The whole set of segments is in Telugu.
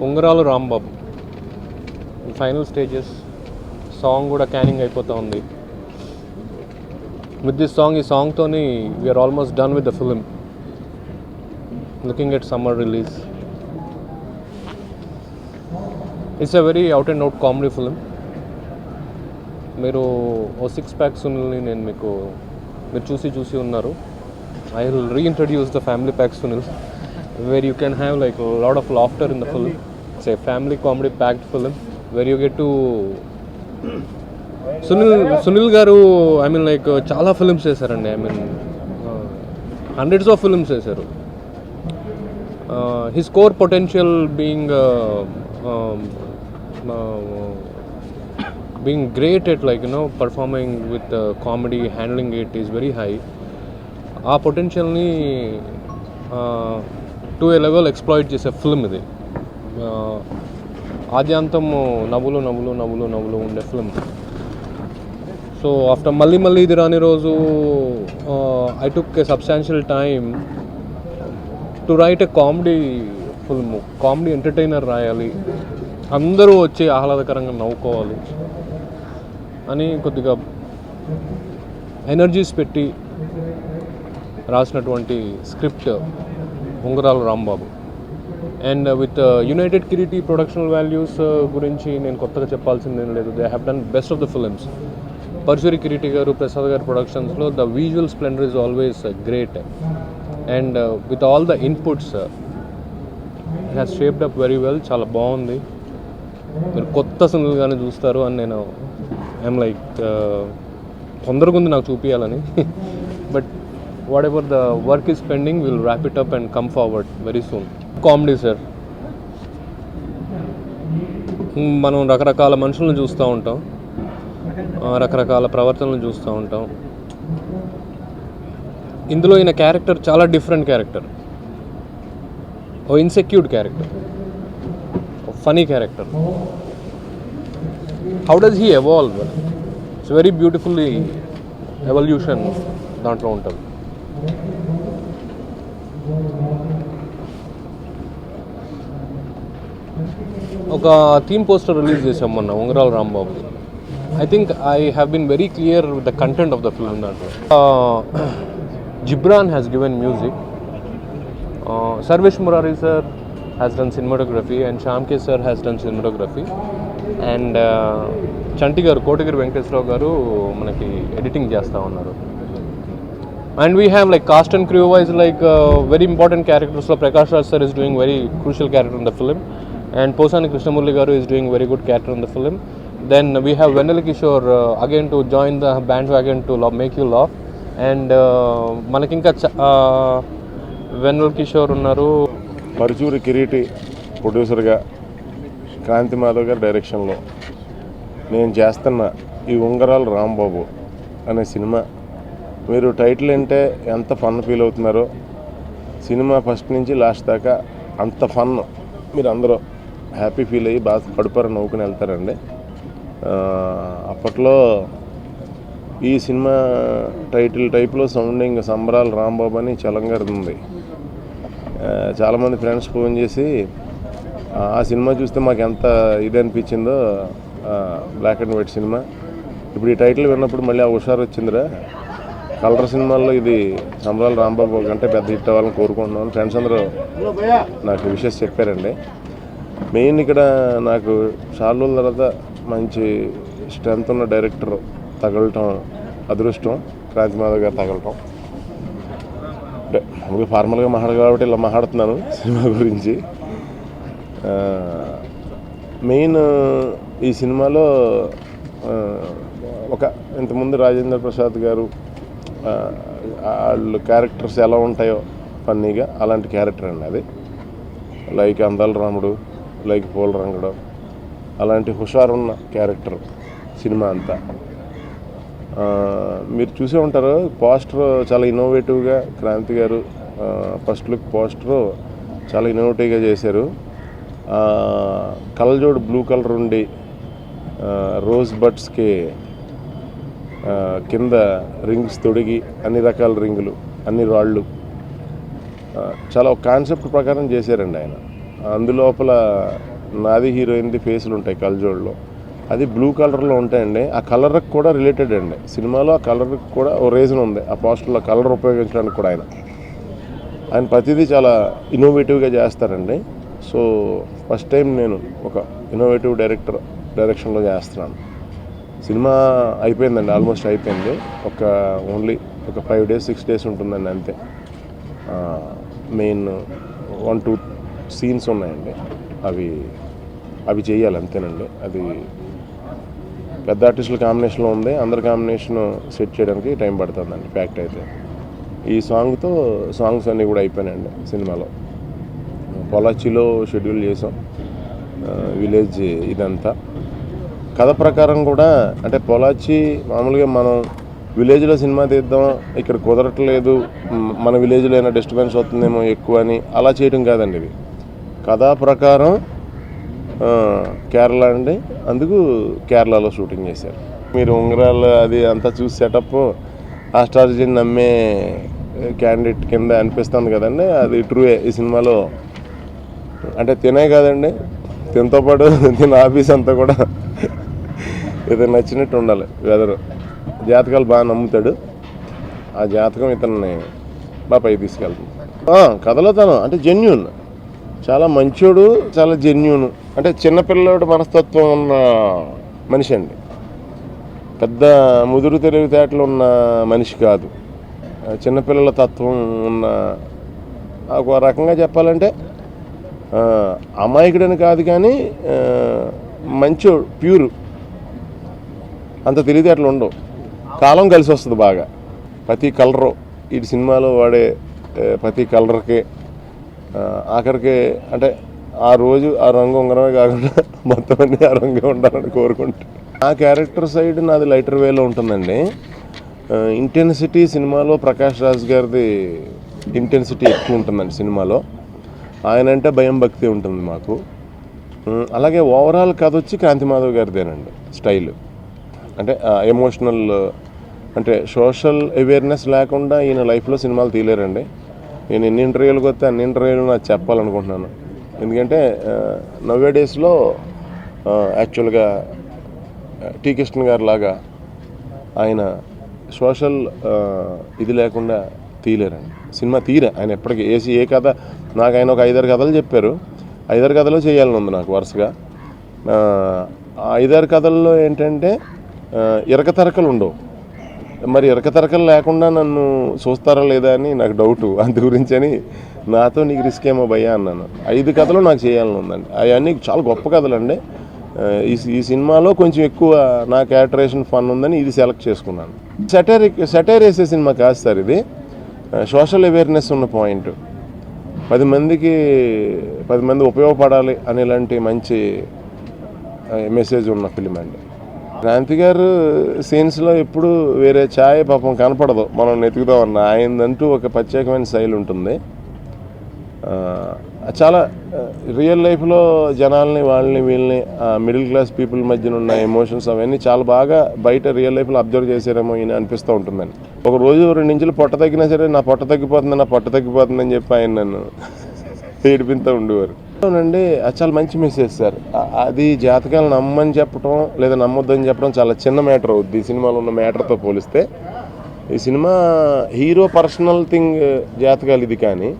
ఉంగరాలు రాంబాబు ఫైనల్ స్టేజెస్. సాంగ్ కూడా క్యానింగ్ అయిపోతూ ఉంది. విత్ దిస్ సాంగ్, ఈ సాంగ్తోని we are almost done with the film. Looking at summer release. It's a very out and out comedy film. మీరు ఓ 6 ప్యాక్ సునీల్ని మీరు చూసి ఉన్నారు. I will reintroduce the family pack Sunil, where you can have like lot of laughter in the film. It's a family comedy packed film where you get to Sunil గారు ఐ మీన్ లైక్ చాలా ఫిలిమ్స్ చేశారండి. I mean hundreds of films చేశారు. His core potential being great at performing with comedy, handling it is very high. ఆ పొటెన్షియల్ని టు ఏ లెవెల్ ఎక్స్ప్లాయిట్ చేసే ఫిల్మ్ ఇది. ఆద్యాంతం నవ్వులు ఉండే ఫిల్మ్. సో ఆఫ్టర్ మళ్ళీ ఇది రాని రోజు I took A substantial time to right A comedy film. Comedy entertainer రాయాలి, అందరూ వచ్చి ఆహ్లాదకరంగా నవ్వుకోవాలి అని కొద్దిగా ఎనర్జీస్ పెట్టి రాసినటువంటి script Ungaralu Rambabu. And with united Kiriti productional values గురించి నేను కొత్తగా చెప్పాల్సిందేం లేదు. They have done best of the films. పరశురి కిరీటి గారు, ప్రసాద్ గారి ప్రొడక్షన్స్లో the visual splendour is always great. And with all the inputs it has shaped up very well. చాలా బాగుంది. మీరు కొత్త సునీల్గానే చూస్తారు అని నేను ఐఎమ్ లైక్ తొందరగా ఉంది నాకు చూపించాలని. But what ever the work is pending, will wrap it up and come forward very soon. Comedy sir, మనం రకరకాల మనుషులను చూస్తూ ఉంటాం, రకరకాల ప్రవర్తనలు చూస్తూ ఉంటాం. ఇందులో ఈయన క్యారెక్టర్ చాలా డిఫరెంట్ క్యారెక్టర్. ఓ insecured character, funny character. How does he evolve? It's very beautifully evolution దాంట్లో ఉంటుంది. ఒక థీమ్ పోస్టర్ రిలీజ్ చేసాం మొన్న Ungaralu Rambabu. I think I have been very clear with the content of the film. దాంట్లో Ghibran has given music, Sarvesh Murari sir has done cinematography, and Shyam K sir has done cinematography, and Chanti garu, Kotagiri Venkateswararao garu మనకి ఎడిటింగ్ చేస్తూ ఉన్నారు. And we have like cast and crew wise like very important క్యారెక్టర్స్లో Prakash Raj sir is doing very crucial character in the film, and Posani Krishnamurali garu is doing very good character in the film. Then we have Vennela Kishore again to join the band again to make you laugh. And మనకింకా వెన్నెల కిషోర్ ఉన్నారు. పరచూరి కిరీటి ప్రొడ్యూసర్గా, క్రాంతి మాధవ్ గారి డైరెక్షన్లో నేను చేస్తున్న ఈ ఉంగరాలు రాంబాబు అనే సినిమా, మీరు టైటిల్ అంటే ఎంత ఫన్ ఫీల్ అవుతున్నారో, సినిమా ఫస్ట్ నుంచి లాస్ట్ దాకా అంత ఫన్ మీరు అందరూ హ్యాపీ ఫీల్ అయ్యి బాగా కడుపారు నవ్వుకుని వెళ్తారండి. అప్పట్లో ఈ సినిమా టైటిల్ టైప్లో సౌండింగ్ సంబరాలు రాంబాబు అని చలంగారిది ఉంది. చాలామంది ఫ్రెండ్స్ ఫోన్ చేసి ఆ సినిమా చూస్తే మాకు ఎంత ఇది అనిపించిందో, బ్లాక్ అండ్ వైట్ సినిమా. ఇప్పుడు ఈ టైటిల్ విన్నప్పుడు మళ్ళీ ఆ హుషారు వచ్చిందిరా, కలర్ సినిమాల్లో ఇది సంబరాలు రాంబాబు కంటే పెద్ద హిట్ అవ్వాలని కోరుకుంటున్నాను. ఫ్రెండ్స్ అందరూ నాకు విషెస్ చెప్పారండి. మెయిన్ ఇక్కడ నాకు చాలా రోజుల తర్వాత మంచి స్ట్రెంత్ ఉన్న డైరెక్టర్ తగలటం అదృష్టం, క్రాంతి మాధవ్ గారు తగలటం. అంటే మామూలుగా ఫార్మల్గా మాట్లాడాలి కాబట్టి ఇలా మాట్లాడుతున్నాను సినిమా గురించి. మెయిన్ ఈ సినిమాలో ఒక ఇంతకుముందు రాజేంద్ర ప్రసాద్ గారు వాళ్ళు క్యారెక్టర్స్ ఎలా ఉంటాయో ఫన్నీగా, అలాంటి క్యారెక్టర్ అండి అది. లైక్ అందాల రాముడు, లైక్ పూల రంగడు, అలాంటి హుషారున్న క్యారెక్టర్ సినిమా అంతా. మీరు చూసే ఉంటారు పోస్టర్ చాలా ఇన్నోవేటివ్గా క్రాంతి గారు ఫస్ట్ లుక్ పోస్టర్ చాలా ఇన్నోవేటివ్గా చేశారు. కళ్ళజోడు బ్లూ కలర్ ఉండి రోజ్ బడ్స్కి కింద రింగ్స్ తొడిగి అన్ని రకాల రింగులు, అన్ని రాళ్ళు, చాలా ఒక కాన్సెప్ట్ ప్రకారం చేశారండి ఆయన. అందులోపల నాది హీరోయిన్ది ఫేసులు ఉంటాయి కళ్ళజోడులో, అది బ్లూ కలర్లో ఉంటాయండి. ఆ కలర్కి కూడా రిలేటెడ్ అండి సినిమాలో, ఆ కలర్కి కూడా ఓ రీజన్ ఉంది. ఆ పోస్టర్లో కలర్ ఉపయోగించడానికి కూడా ఆయన ప్రతిదీ చాలా ఇన్నోవేటివ్గా చేస్తారండి. సో ఫస్ట్ టైం నేను ఒక ఇన్నోవేటివ్ డైరెక్షన్లో చేస్తున్నాను. సినిమా అయిపోయిందండి, ఆల్మోస్ట్ అయిపోయింది. ఓన్లీ ఒక 5 days 6 days ఉంటుందండి అంతే. మెయిన్ 1-2 సీన్స్ ఉన్నాయండి, అవి చేయాలి అంతేనండి. అది పెద్ద ఆర్టిస్టుల కాంబినేషన్లో ఉంది. అందరి కాంబినేషన్ సెట్ చేయడానికి టైం పడుతుందండి ఫ్యాక్ట్ అయితే. ఈ సాంగ్స్ అన్నీ కూడా అయిపోయినాయండి సినిమాలో. పొలాచిలో షెడ్యూల్ చేసాం, విలేజ్ ఇదంతా. కథ ప్రకారం కూడా అంటే పొలాచి మామూలుగా మనం విలేజ్లో సినిమా తీద్దాం, ఇక్కడ కుదరట్లేదు, మన విలేజ్లో అయినా డిస్టర్బెన్స్ అవుతుందేమో ఎక్కువ అని అలా చేయడం కాదండి. ఇది కథా ప్రకారం కేరళ అండి, అందుకు కేరళలో షూటింగ్ చేశారు. మీరు ఉంగరాలు అది అంతా చూసి సెటప్ ఆస్ట్రాలజీని నమ్మే క్యాండిడేట్ కింద అనిపిస్తుంది కదండి, అది ట్రూయే. ఈ సినిమాలో అంటే తినే కాదండి, తినతో పాటు తిన ఆఫీస్ అంతా కూడా ఇతను నచ్చినట్టు ఉండాలి. వెదరు జాతకాలు బాగా నమ్ముతాడు, ఆ జాతకం ఇతన్ని బాగా పైకి తీసుకెళ్తుంది. కథలో తను అంటే జెన్యూన్, చాలా మంచోడు, చాలా జెన్యూన్. అంటే చిన్నపిల్లడు మనస్తత్వం ఉన్న మనిషి అండి, పెద్ద ముదురు తెలివితేటలు ఉన్న మనిషి కాదు. చిన్నపిల్లల తత్వం ఉన్న, ఒక రకంగా చెప్పాలంటే అమాయకుడని కాదు కానీ మంచోడు, ప్యూరు. అంత తెలివితేటలు ఉండవు, కాలం కలిసి వస్తుంది బాగా. ప్రతి కలరు ఈ సినిమాలో వాడే ప్రతి కలర్కి ఆఖరికి అంటే ఆ రోజు ఆ రంగు ఉంగరమే కాకుండా మొత్తం అన్నీ ఆ రంగే ఉండాలని కోరుకుంటూ. ఆ క్యారెక్టర్ సైడ్ నాది లైటర్ వేలో ఉంటుందండి. ఇంటెన్సిటీ సినిమాలో ప్రకాష్ రాజ్ గారిది ఇంటెన్సిటీ ఎక్కువ ఉంటుందండి సినిమాలో. ఆయన అంటే భయం భక్తి ఉంటుంది మాకు. అలాగే ఓవరాల్ కథ వచ్చి క్రాంతి మాధవ్ గారిదేనండి స్టైల్. అంటే ఎమోషనల్ అంటే సోషల్ అవేర్నెస్ లేకుండా ఈయన లైఫ్లో సినిమాలు తీయలేరండి. నేను ఎన్ని ఇంటర్వ్యూలకు వస్తే అన్ని ఇంటర్వ్యూలు నాకు చెప్పాలనుకుంటున్నాను. ఎందుకంటే నవ్వే డేస్లో యాక్చువల్గా టీ కృష్ణ గారు లాగా ఆయన సోషల్ ఇది లేకుండా తీయలేరండి సినిమా. ఆయన ఎప్పటికీ ఏ కథ నాకు ఆయన ఒక 5-6 కథలు చెప్పారు. 5-6 కథలు చేయాలని ఉంది నాకు వరుసగా. 5-6 కథల్లో ఏంటంటే ఇరకతరకలు ఉండవు. మరి ఇరకతరకలు లేకుండా నన్ను చూస్తారా లేదా అని నాకు డౌటు. అందు గురించి అని నాతో నీకు రిస్క్ ఏమో భయ్యా అన్నాను. 5 కథలు నాకు చేయాలని ఉందండి. అవన్నీ చాలా గొప్ప కథలు అండి. ఈ సినిమాలో కొంచెం ఎక్కువ నా క్యారెక్టరేషన్ ఫన్ ఉందని ఇది సెలెక్ట్ చేసుకున్నాను. సెటైర్ వేసే సినిమా కాదు సార్ ఇది, సోషల్ అవేర్నెస్ ఉన్న పాయింట్. 10 మంది ఉపయోగపడాలి అనేలాంటి మంచి మెసేజ్ ఉన్న ఫిలిం అండి. క్రాంతి గారు సీన్స్లో ఎప్పుడు వేరే ఛాయ్ పాపం కనపడదు, మనం వెతుకుదామన్నా. ఆయనదంటూ ఒక ప్రత్యేకమైన శైలి ఉంటుంది. చాలా రియల్ లైఫ్లో జనాల్ని వీళ్ళని మిడిల్ క్లాస్ పీపుల్ మధ్యన ఉన్న ఎమోషన్స్ అవన్నీ చాలా బాగా బయట రియల్ లైఫ్లో అబ్జర్వ్ చేశారేమో ఈయన అనిపిస్తూ ఉంటుందండి. ఒక రోజు 2 ఇంచులు పొట్ట తగ్గినా సరే నా పొట్ట తగ్గిపోతుందని చెప్పి ఆయన నన్ను ఏడిపిస్తూ ఉండేవారు. అవునండి, అది చాలా మంచి మెసేజ్ సార్. అది జాతకాలు నమ్మని చెప్పడం లేదా నమ్మొద్దని చెప్పడం చాలా చిన్న మ్యాటర్ అవుద్ది ఈ సినిమాలో ఉన్న మ్యాటర్తో పోలిస్తే. ఈ సినిమా హీరో పర్సనల్ థింగ్ జాతకాలు ఇది, కానీ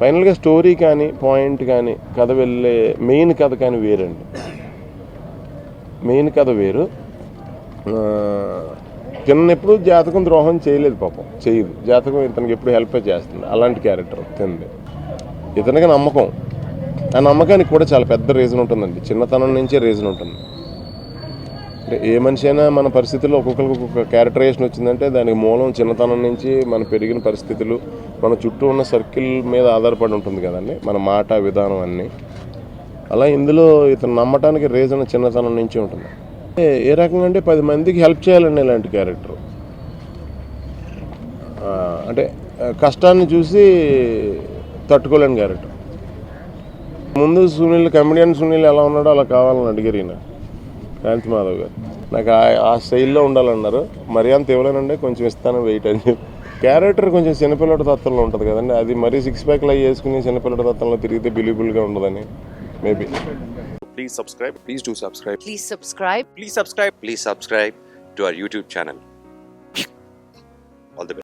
ఫైనల్గా స్టోరీ కానీ పాయింట్ కానీ కథ వెళ్ళే మెయిన్ కథ కానీ వేరండి. మెయిన్ కథ వేరు. తిన్నెప్పుడు జాతకం ద్రోహం చేయలేదు, పాపం చేయదు. జాతకం ఇతనికి ఎప్పుడు హెల్ప్ చేస్తుంది. అలాంటి క్యారెక్టర్ తింది. ఇతనికి నమ్మకం, ఆ నమ్మకానికి కూడా చాలా పెద్ద రీజన్ ఉంటుందండి. చిన్నతనం నుంచే రీజన్ ఉంటుంది. అంటే ఏ మనిషి అయినా మన పరిస్థితుల్లో ఒక్కొక్కరికి ఒక్కొక్క క్యారెక్టరైజేషన్ వచ్చిందంటే దానికి మూలం చిన్నతనం నుంచి మన పెరిగిన పరిస్థితులు, మన చుట్టూ ఉన్న సర్కిల్ మీద ఆధారపడి ఉంటుంది కదండి మన మాట విధానం అన్నీ. అలా ఇందులో ఇతను నమ్మటానికి రీజన్ చిన్నతనం నుంచి ఉంటుంది. ఏ రకంగా అంటే 10 మందికి హెల్ప్ చేయాలండి ఇలాంటి క్యారెక్టర్. అంటే కష్టాన్ని చూసి తట్టుకోలేని క్యారెక్టర్. ముందు కమెడియన్ సునీల్ ఎలా ఉన్నాడో అలా కావాలని అడిగారు ఈయన క్రాంతి మాధవ్ గారు. నాకు ఆ స్టైల్లో ఉండాలన్నారు. మరీ అంత ఇవ్వలేనండి, కొంచెం ఇస్తాను వెయిట్ అని చెప్పి. క్యారెక్టర్ కొంచెం చిన్నపిల్లడి తత్వంలో ఉంటుంది కదండి, అది మరీ 6 ప్యాక్లు అవి వేసుకుని చిన్నపిల్లడి తత్వంలో తిరిగితే బిలీబుల్గా ఉండదని maybe. Please subscribe. Please do subscribe. Please subscribe. Please subscribe. Please subscribe to our YouTube channel.